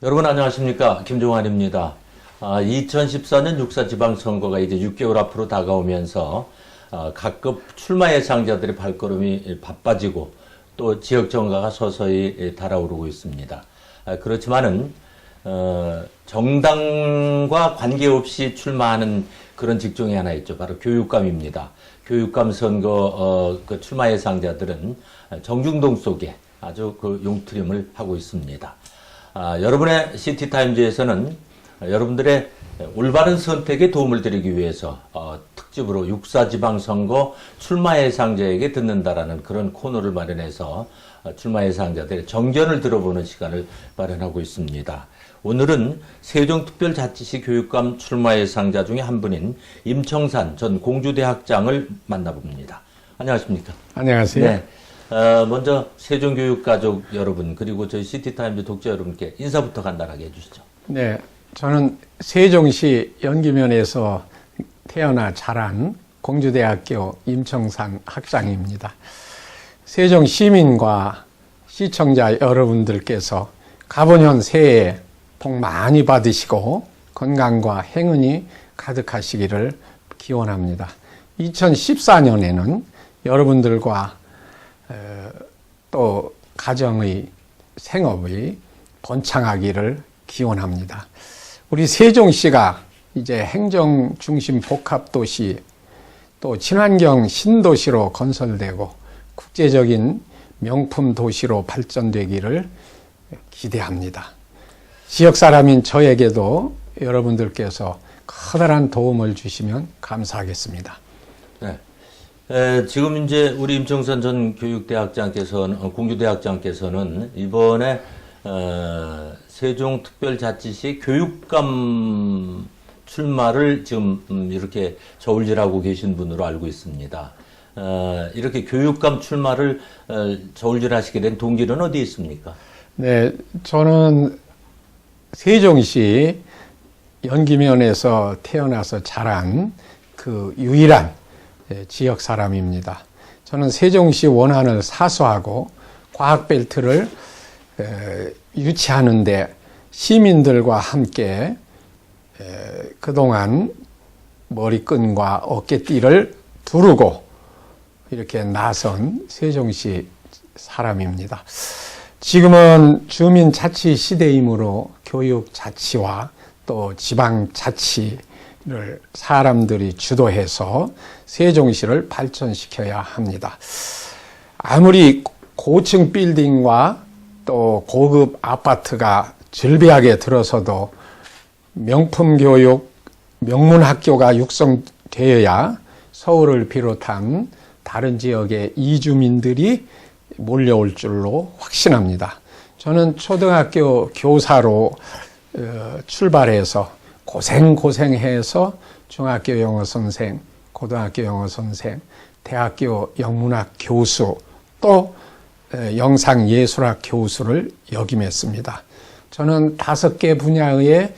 여러분 안녕하십니까, 김종환입니다. 2014년 육사 지방선거가 이제 6개월 앞으로 다가오면서 각급 출마 예상자들의 발걸음이 바빠지고 또 지역 정가가 서서히 달아오르고 있습니다. 그렇지만은 정당과 관계없이 출마하는 그런 직종이 하나 있죠. 바로 교육감입니다. 교육감 선거 그 출마 예상자들은 정중동 속에 아주 그 용트림을 하고 있습니다. 여러분의 시티타임즈에서는 여러분들의 올바른 선택에 도움을 드리기 위해서 특집으로 육사지방선거 출마 예상자에게 듣는다라는 그런 코너를 마련해서 출마 예상자들의 정견을 들어보는 시간을 마련하고 있습니다. 오늘은 세종특별자치시 교육감 출마 예상자 중에 한 분인 임청산 전 공주대학장을 만나봅니다. 안녕하십니까? 안녕하세요. 네. 먼저 세종교육가족 여러분 그리고 저희 시티타임즈 독자 여러분께 인사부터 간단하게 해주시죠. 네, 저는 세종시 연기면에서 태어나 자란 공주대학교 임청산 학장입니다. 세종 시민과 시청자 여러분들께서 가보년 새해 복 많이 받으시고 건강과 행운이 가득하시기를 기원합니다. 2014년에는 여러분들과 또 가정의 생업이 번창하기를 기원합니다. 우리 세종시가 이제 행정중심 복합도시 또 친환경 신도시로 건설되고 국제적인 명품 도시로 발전되기를 기대합니다. 지역 사람인 저에게도 여러분들께서 커다란 도움을 주시면 감사하겠습니다. 네. 지금 이제 우리 임청산 전 교육대학장께서는, 공주대학장께서는 이번에, 세종특별자치시 교육감 출마를 지금 이렇게 저울질하고 계신 분으로 알고 있습니다. 이렇게 교육감 출마를 저울질하시게 된 동기는 어디에 있습니까? 네, 저는 세종시 연기면에서 태어나서 자란 그 유일한 지역 사람입니다. 저는 세종시 원안을 사수하고 과학벨트를 유치하는데 시민들과 함께 그동안 머리끈과 어깨띠를 두르고 이렇게 나선 세종시 사람입니다. 지금은 주민자치 시대이므로 교육자치와 또 지방자치 를 사람들이 주도해서 세종시를 발전시켜야 합니다. 아무리 고층 빌딩과 또 고급 아파트가 즐비하게 들어서도 명품 교육, 명문 학교가 육성되어야 서울을 비롯한 다른 지역의 이주민들이 몰려올 줄로 확신합니다. 저는 초등학교 교사로 출발해서 고생해서 중학교 영어 선생, 고등학교 영어 선생, 대학교 영문학 교수, 또 영상예술학 교수를 역임했습니다. 저는 5개 분야의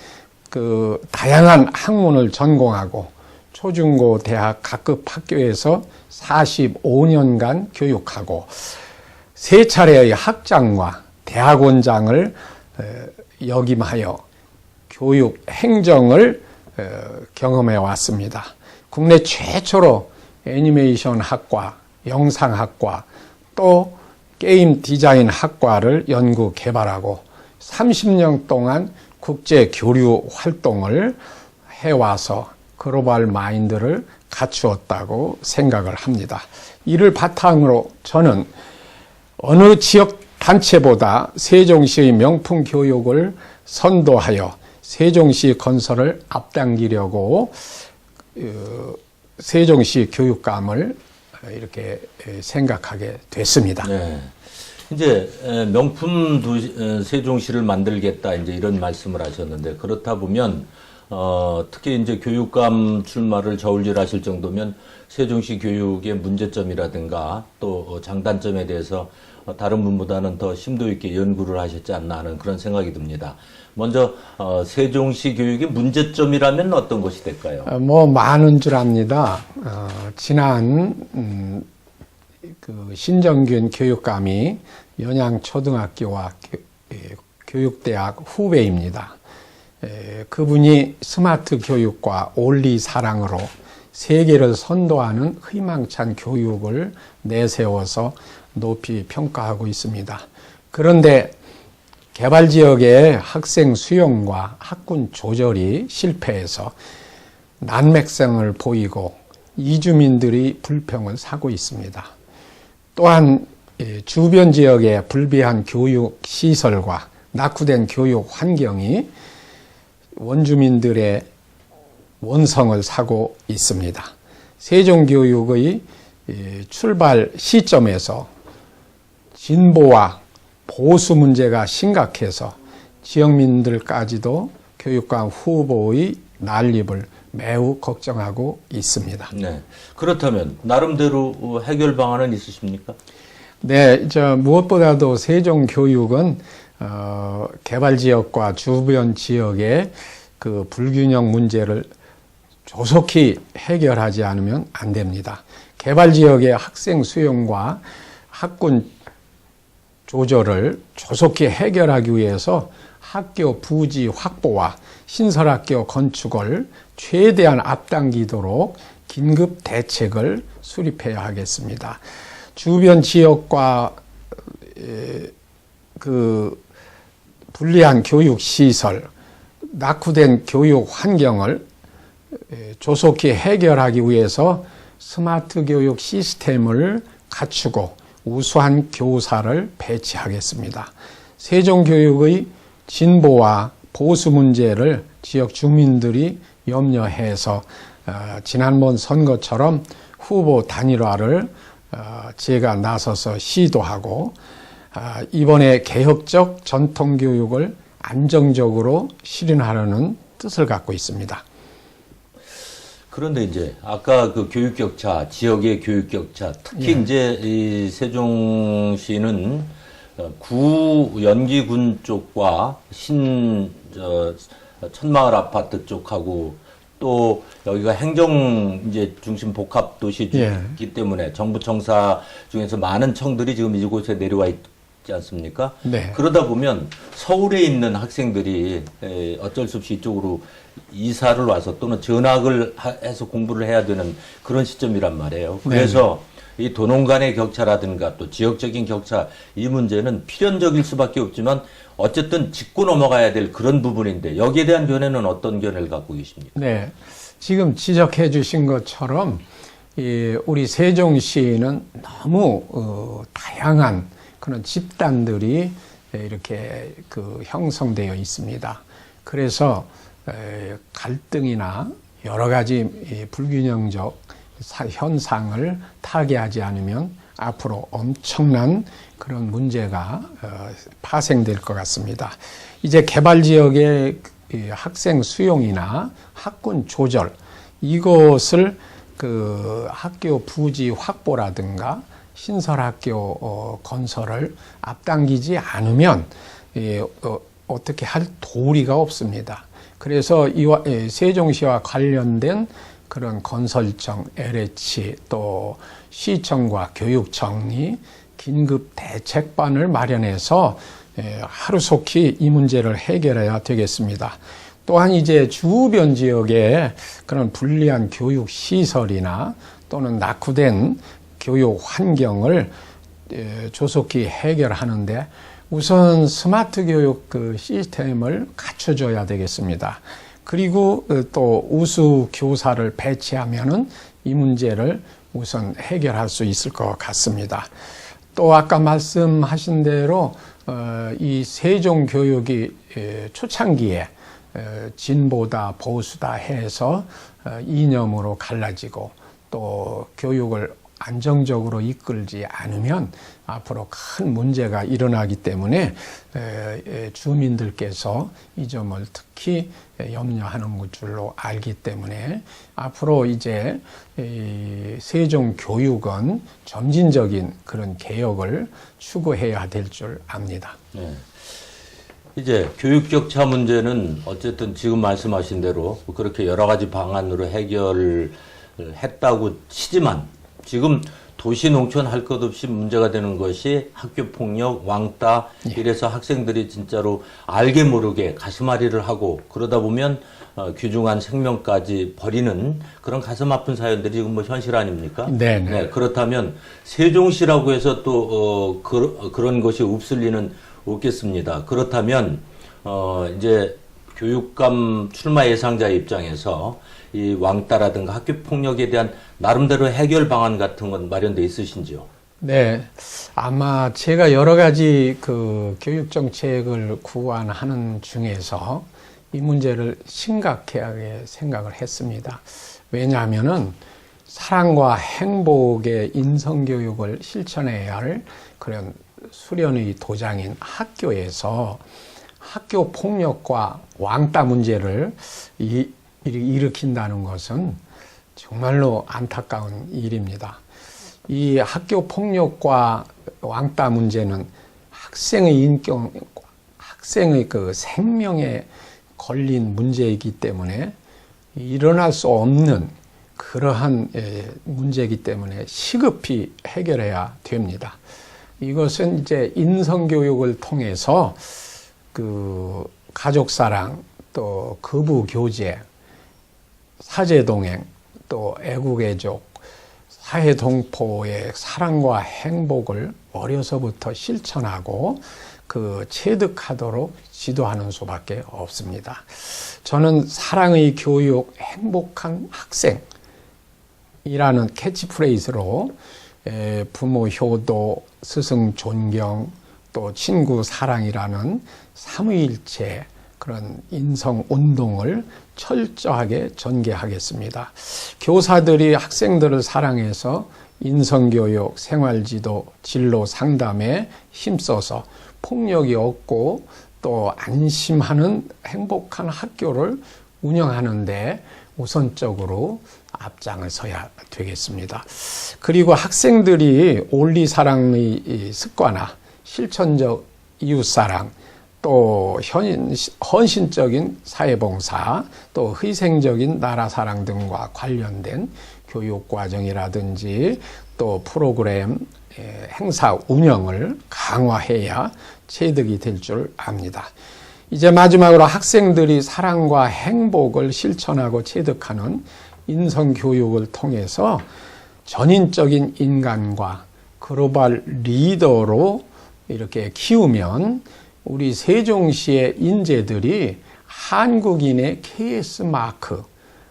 그 다양한 학문을 전공하고 초중고 대학 각급 학교에서 45년간 교육하고 3차례의 학장과 대학원장을 역임하여 교육 행정을 경험해 왔습니다. 국내 최초로 애니메이션 학과, 영상학과, 또 게임 디자인 학과를 연구 개발하고 30년 동안 국제 교류 활동을 해와서 글로벌 마인드를 갖추었다고 생각을 합니다. 이를 바탕으로 저는 어느 지역 단체보다 세종시의 명품 교육을 선도하여 세종시 건설을 앞당기려고 세종시 교육감을 이렇게 생각하게 됐습니다. 네. 이제 명품 세종시를 만들겠다 이제 이런 말씀을 하셨는데 그렇다 보면 특히 이제 교육감 출마를 저울질하실 정도면 세종시 교육의 문제점이라든가 또 장단점에 대해서 다른 분보다는 더 심도 있게 연구를 하셨지 않나 하는 그런 생각이 듭니다. 먼저 세종시 교육의 문제점이라면 어떤 것이 될까요? 많은 줄 압니다. 지난 그 신정균 교육감이 연양초등학교와 교육대학 후배입니다. 그분이 스마트 교육과 온리 사랑으로 세계를 선도하는 희망찬 교육을 내세워서 높이 평가하고 있습니다. 그런데 개발 지역의 학생 수용과 학군 조절이 실패해서 난맥성을 보이고 이주민들이 불평을 사고 있습니다. 또한 주변 지역의 불비한 교육 시설과 낙후된 교육 환경이 원주민들의 원성을 사고 있습니다. 세종교육의 출발 시점에서 진보와 보수 문제가 심각해서 지역민들까지도 교육감 후보의 난립을 매우 걱정하고 있습니다. 네. 그렇다면 나름대로 해결 방안은 있으십니까? 네, 무엇보다도 세종교육은 개발 지역과 주변 지역의 그 불균형 문제를 조속히 해결하지 않으면 안 됩니다. 개발 지역의 학생 수용과 학군 조절을 조속히 해결하기 위해서 학교 부지 확보와 신설학교 건축을 최대한 앞당기도록 긴급 대책을 수립해야 하겠습니다. 주변 지역과 그 불리한 교육 시설, 낙후된 교육 환경을 조속히 해결하기 위해서 스마트 교육 시스템을 갖추고 우수한 교사를 배치하겠습니다. 세종교육의 진보와 보수 문제를 지역 주민들이 염려해서 지난번 선거처럼 후보 단일화를 제가 나서서 시도하고 이번에 개혁적 전통교육을 안정적으로 실현하려는 뜻을 갖고 있습니다. 그런데 이제 아까 그 교육 격차, 지역의 교육 격차, 특히 이제 이 세종시는 구 연기군 쪽과 천마을 아파트 쪽하고 또 여기가 행정 이제 중심 복합 도시이기 때문에 정부 청사 중에서 많은 청들이 지금 이곳에 내려와 있지 않습니까? 네. 그러다 보면 서울에 있는 학생들이 어쩔 수 없이 이쪽으로 이사를 와서 또는 전학을 해서 공부를 해야 되는 그런 시점이란 말이에요. 그래서 이 도농 간의 격차라든가 또 지역적인 격차, 이 문제는 필연적일 수밖에 없지만 어쨌든 짚고 넘어가야 될 그런 부분인데 여기에 대한 견해는 어떤 견해를 갖고 계십니까? 네, 지금 지적해 주신 것처럼 우리 세종시는 너무 다양한 그런 집단들이 이렇게 형성되어 있습니다. 그래서 갈등이나 여러 가지 불균형적 현상을 타개하지 않으면 앞으로 엄청난 그런 문제가 파생될 것 같습니다. 이제 개발 지역의 학생 수용이나 학군 조절, 이것을 학교 부지 확보라든가 신설학교 건설을 앞당기지 않으면 어떻게 할 도리가 없습니다. 그래서 세종시와 관련된 그런 건설청, LH 또 시청과 교육청이 긴급 대책반을 마련해서 하루속히 이 문제를 해결해야 되겠습니다. 또한 이제 주변 지역에 그런 불리한 교육 시설이나 또는 낙후된 교육 환경을 조속히 해결하는데 우선 스마트 교육 시스템을 갖춰줘야 되겠습니다. 그리고 또 우수 교사를 배치하면은 이 문제를 우선 해결할 수 있을 것 같습니다. 또 아까 말씀하신 대로 이 세종교육이 초창기에 진보다 보수다 해서 이념으로 갈라지고 또 교육을 안정적으로 이끌지 않으면 앞으로 큰 문제가 일어나기 때문에 주민들께서 이 점을 특히 염려하는 줄로 알기 때문에 앞으로 이제 세종교육은 점진적인 그런 개혁을 추구해야 될 줄 압니다. 네. 이제 교육 격차 문제는 어쨌든 지금 말씀하신 대로 그렇게 여러 가지 방안으로 해결을 했다고 치지만 지금 도시 농촌 할 것 없이 문제가 되는 것이 학교 폭력, 왕따 이래서 학생들이 진짜로 알게 모르게 가슴앓이를 하고 그러다 보면 귀중한 생명까지 버리는 그런 가슴 아픈 사연들이 지금 뭐 현실 아닙니까? 네네. 네, 그렇다면 세종시라고 해서 또 그런 것이 없을 리는 없겠습니다. 그렇다면 이제 교육감 출마 예상자 입장에서 이 왕따라든가 학교 폭력에 대한 나름대로 해결 방안 같은 건 마련돼 있으신지요? 네, 아마 제가 여러 가지 그 교육 정책을 구안하는 중에서 이 문제를 심각하게 생각을 했습니다. 왜냐하면은 사랑과 행복의 인성교육을 실천해야 할 그런 수련의 도장인 학교에서 학교 폭력과 왕따 문제를 일으킨다는 것은 정말로 안타까운 일입니다. 이 학교 폭력과 왕따 문제는 학생의 인격, 학생의 그 생명에 걸린 문제이기 때문에 일어날 수 없는 그러한 문제이기 때문에 시급히 해결해야 됩니다. 이것은 이제 인성교육을 통해서 그 가족사랑, 또 거부교제, 사제동행, 또 애국애족, 사회동포의 사랑과 행복을 어려서부터 실천하고 그 체득하도록 지도하는 수밖에 없습니다. 저는 사랑의 교육, 행복한 학생이라는 캐치프레이즈로 부모 효도, 스승 존경, 또 친구 사랑이라는 삼위일체 그런 인성 운동을 철저하게 전개하겠습니다. 교사들이 학생들을 사랑해서 인성교육, 생활지도, 진로 상담에 힘써서 폭력이 없고 또 안심하는 행복한 학교를 운영하는데 우선적으로 앞장을 서야 되겠습니다. 그리고 학생들이 올리사랑의 습관화, 실천적 이웃사랑, 또 헌신적인 사회봉사, 또 희생적인 나라사랑 등과 관련된 교육과정이라든지 또 프로그램, 행사 운영을 강화해야 체득이 될 줄 압니다. 이제 마지막으로 학생들이 사랑과 행복을 실천하고 체득하는 인성교육을 통해서 전인적인 인간과 글로벌 리더로 이렇게 키우면 우리 세종시의 인재들이 한국인의 KS 마크,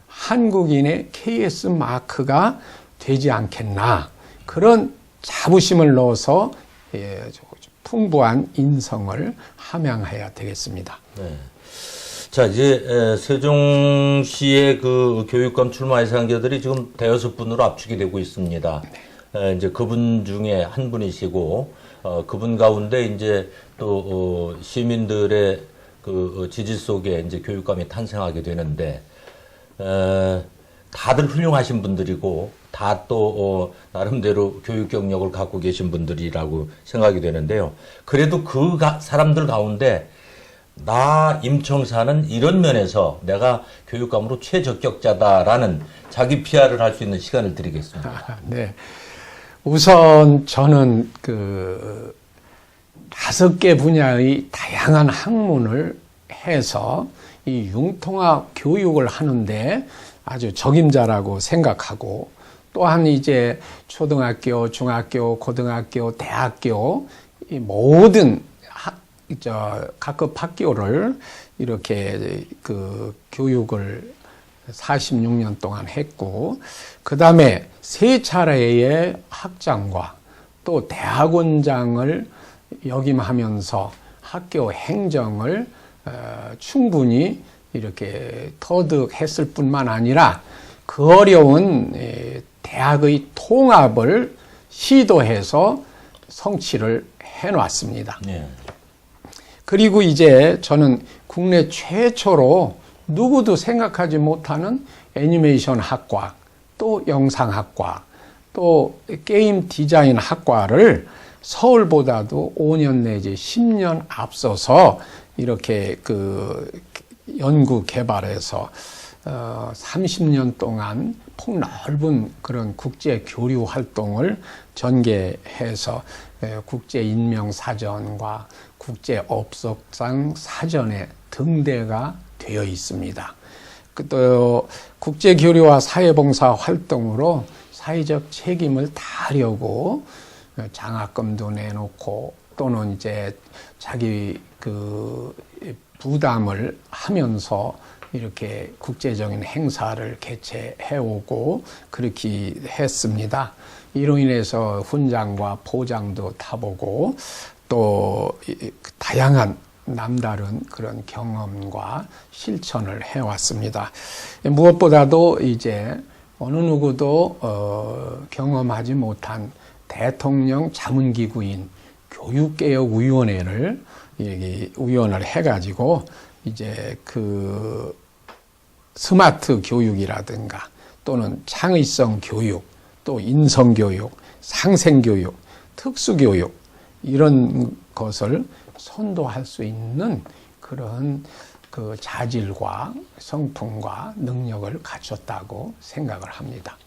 한국인의 KS 마크가 되지 않겠나. 그런 자부심을 넣어서 풍부한 인성을 함양해야 되겠습니다. 네. 자, 이제 세종시의 그 교육감 출마 예상자들이 지금 대여섯 분으로 압축이 되고 있습니다. 이제 그분 중에 한 분이시고 그분 가운데 이제 또 시민들의 그 지지 속에 이제 교육감이 탄생하게 되는데 다들 훌륭하신 분들이고 다 또 나름대로 교육 경력을 갖고 계신 분들이라고 생각이 되는데요. 그래도 그 사람들 가운데 나 임청사는 이런 면에서 내가 교육감으로 최적격자다라는 자기 PR을 할 수 있는 시간을 드리겠습니다. 네. 우선 저는 그 5개 분야의 다양한 학문을 해서 이 융통합 교육을 하는데 아주 적임자라고 생각하고 또한 이제 초등학교, 중학교, 고등학교, 대학교 이 모든 각급 학교를 이렇게 그 교육을 46년 동안 했고 그 다음에 3차례의 학장과 또 대학원장을 역임하면서 학교 행정을 충분히 이렇게 터득했을 뿐만 아니라 그 어려운 대학의 통합을 시도해서 성취를 해놨습니다. 네. 그리고 이제 저는 국내 최초로 누구도 생각하지 못하는 애니메이션 학과, 또 영상학과, 또 게임 디자인 학과를 서울보다도 5년 내지 10년 앞서서 이렇게 그 연구 개발해서 30년 동안 폭넓은 그런 국제 교류 활동을 전개해서 국제 인명 사전과 국제 업소상 사전에 등대가 되어 있습니다. 또 국제 교류와 사회봉사 활동으로 사회적 책임을 다하려고 장학금도 내놓고 또는 이제 자기 그 부담을 하면서 이렇게 국제적인 행사를 개최해오고 그렇게 했습니다. 이로 인해서 훈장과 포장도 타보고 또 다양한 남다른 그런 경험과 실천을 해왔습니다. 무엇보다도 이제 어느 누구도 경험하지 못한 대통령 자문기구인 교육개혁위원회를 위원을 해가지고 이제 그 스마트 교육이라든가 또는 창의성 교육, 또 인성교육, 상생교육, 특수교육 이런 것을 선도할 수 있는 그런 그 자질과 성품과 능력을 갖췄다고 생각을 합니다.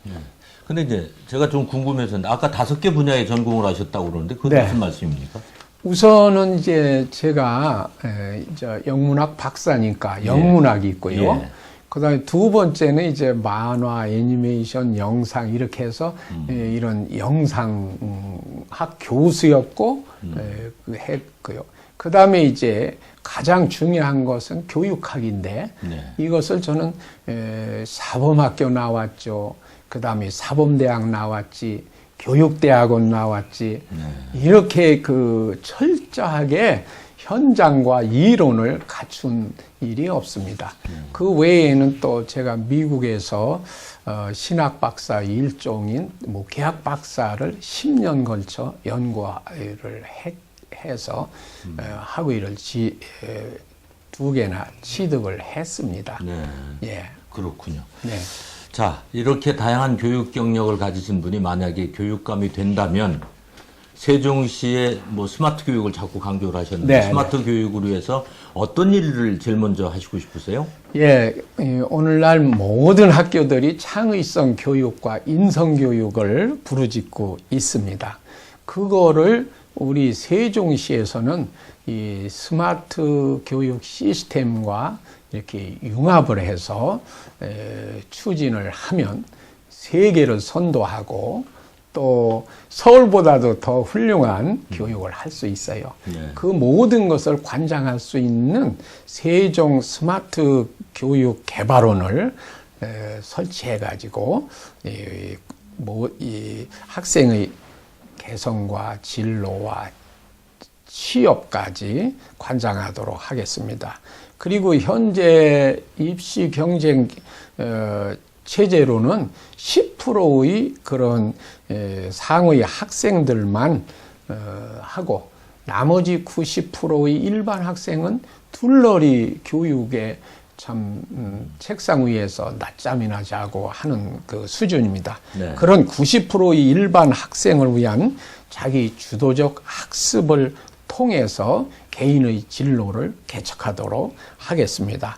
근데 이제 제가 좀 궁금해서 아까 5개 분야에 전공을 하셨다고 그러는데 그건 네. 무슨 말씀입니까? 우선은 이제 제가 이제 영문학 박사니까 영문학이 있고요. 예. 그다음에 두 번째는 이제 만화, 애니메이션, 영상 이렇게 해서 이런 영상학 교수였고 했고요. 그다음에 이제 가장 중요한 것은 교육학인데 네. 이것을 저는 사범학교 나왔죠. 그다음에 사범대학 나왔지. 교육대학원 나왔지. 이렇게 그 철저하게 현장과 이론을 갖춘 일이 없습니다. 그 외에는 또 제가 미국에서 신학 박사 일종인 개학 박사를 10년 걸쳐 연구를 해서 학위를 2개나 취득을 했습니다. 네. 예. 그렇군요. 네. 자, 이렇게 다양한 교육 경력을 가지신 분이 만약에 교육감이 된다면 세종시의 뭐 스마트 교육을 자꾸 강조를 하셨는데 네, 스마트 교육을 위해서 어떤 일을 제일 먼저 하시고 싶으세요? 예, 오늘날 모든 학교들이 창의성 교육과 인성 교육을 부르짖고 있습니다. 그거를 우리 세종시에서는 이 스마트 교육 시스템과 이렇게 융합을 해서 추진을 하면 세계를 선도하고 또 서울보다도 더 훌륭한 교육을 할 수 있어요. 네. 그 모든 것을 관장할 수 있는 세종 스마트 교육 개발원을 설치해가지고 이 학생의 개성과 진로와 취업까지 관장하도록 하겠습니다. 그리고 현재 입시 경쟁 체제로는 10%의 그런 상의 학생들만 하고 나머지 90%의 일반 학생은 둘러리 교육에 참 책상 위에서 낮잠이나 자고 하는 그 수준입니다. 네. 그런 90%의 일반 학생을 위한 자기 주도적 학습을 통해서 개인의 진로를 개척하도록 하겠습니다.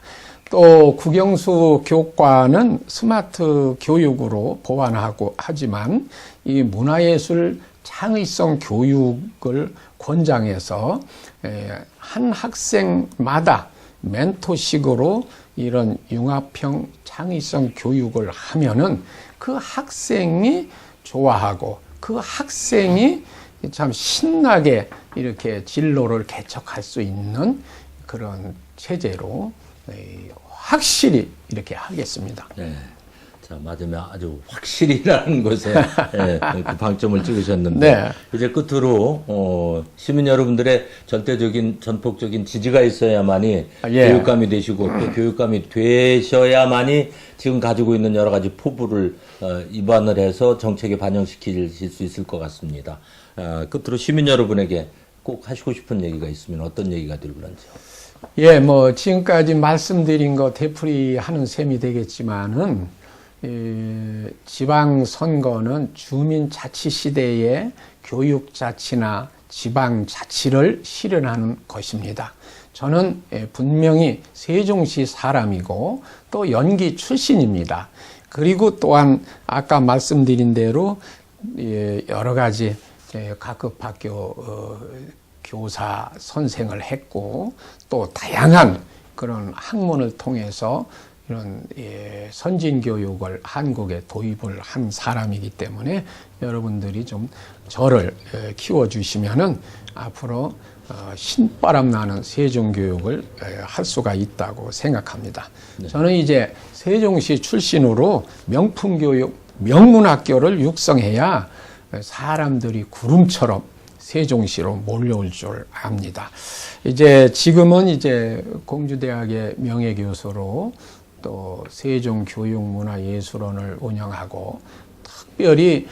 또 국영수 교과는 스마트 교육으로 보완하고 하지만 이 문화예술 창의성 교육을 권장해서 한 학생마다 멘토식으로 이런 융합형 창의성 교육을 하면은 그 학생이 좋아하고 그 학생이 참 신나게 이렇게 진로를 개척할 수 있는 그런 체제로 확실히 이렇게 하겠습니다. 네. 자, 마지막에 아주 확실히라는 것에 그 방점을 찍으셨는데 네. 이제 끝으로 시민 여러분들의 전폭적인 지지가 있어야만이 예. 교육감이 되시고 또 교육감이 되셔야만이 지금 가지고 있는 여러 가지 포부를 입안을 해서 정책에 반영시킬 수 있을 것 같습니다. 끝으로 시민 여러분에게 꼭 하시고 싶은 얘기가 있으면 어떤 얘기가 들그런지요? 예, 뭐 지금까지 말씀드린 거 되풀이하는 셈이 되겠지만은 지방선거는 주민자치시대의 교육자치나 지방자치를 실현하는 것입니다. 저는 분명히 세종시 사람이고 또 연기 출신입니다. 그리고 또한 아까 말씀드린 대로 여러 가지 각급 학교 교사 선생을 했고 또 다양한 그런 학문을 통해서 이런 선진 교육을 한국에 도입을 한 사람이기 때문에 여러분들이 좀 저를 키워주시면은 앞으로 신바람 나는 세종교육을 할 수가 있다고 생각합니다. 네. 저는 이제 세종시 출신으로 명품교육, 명문학교를 육성해야 사람들이 구름처럼 세종시로 몰려올 줄 압니다. 이제 지금은 이제 공주대학의 명예교수로 또 세종교육문화예술원을 운영하고 특별히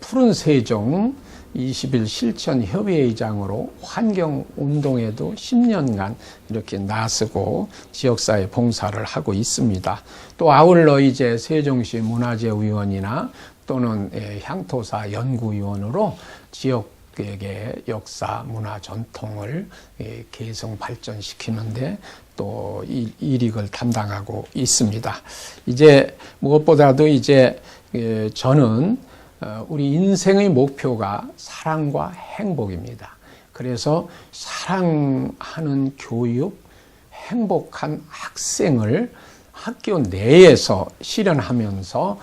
푸른 세종 20일 실천협의회장으로 환경운동에도 10년간 이렇게 나서고 지역사회 봉사를 하고 있습니다. 또 아울러 이제 세종시 문화재위원이나 또는 향토사 연구위원으로 지역의 역사, 문화, 전통을 개성 발전시키는데 또 일익을 담당하고 있습니다. 이제 무엇보다도 이제 저는 우리 인생의 목표가 사랑과 행복입니다. 그래서 사랑하는 교육, 행복한 학생을 학교 내에서 실현하면서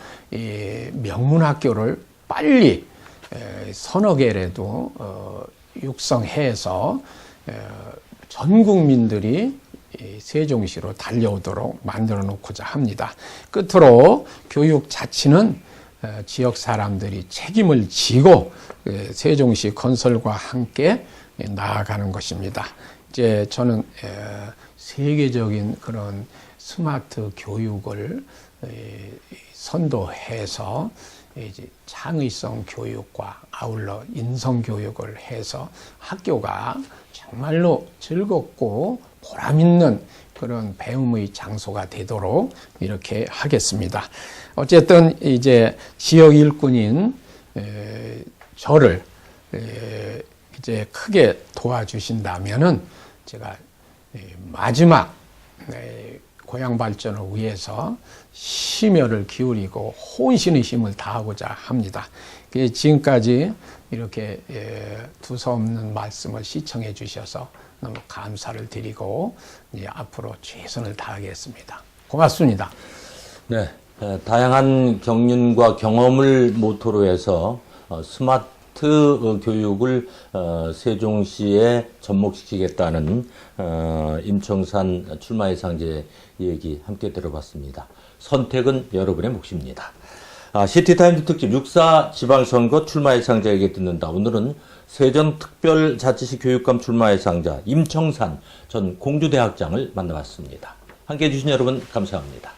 명문학교를 빨리 서너 개라도 육성해서 전 국민들이 세종시로 달려오도록 만들어 놓고자 합니다. 끝으로 교육 자치는 지역 사람들이 책임을 지고 세종시 건설과 함께 나아가는 것입니다. 이제 저는 세계적인 그런 스마트 교육을 선도해서 이제 창의성 교육과 아울러 인성 교육을 해서 학교가 정말로 즐겁고 보람 있는 그런 배움의 장소가 되도록 이렇게 하겠습니다. 어쨌든 이제 지역 일꾼인 저를 이제 크게 도와주신다면은 제가 마지막 고향 발전을 위해서 심혈을 기울이고 혼신의 힘을 다하고자 합니다. 지금까지 이렇게 두서없는 말씀을 시청해 주셔서 너무 감사를 드리고 이제 앞으로 최선을 다하겠습니다. 고맙습니다. 네, 다양한 경륜과 경험을 모토로 해서 스마트 교육을 세종시에 접목시키겠다는 임청산 출마예상제 얘기 함께 들어봤습니다. 선택은 여러분의 몫입니다. 시티타임즈 특집 6.4 지방선거 출마예상자에게 듣는다. 오늘은 세종특별자치시 교육감 출마예상자 임청산 전 공주대학장을 만나봤습니다. 함께해 주신 여러분 감사합니다.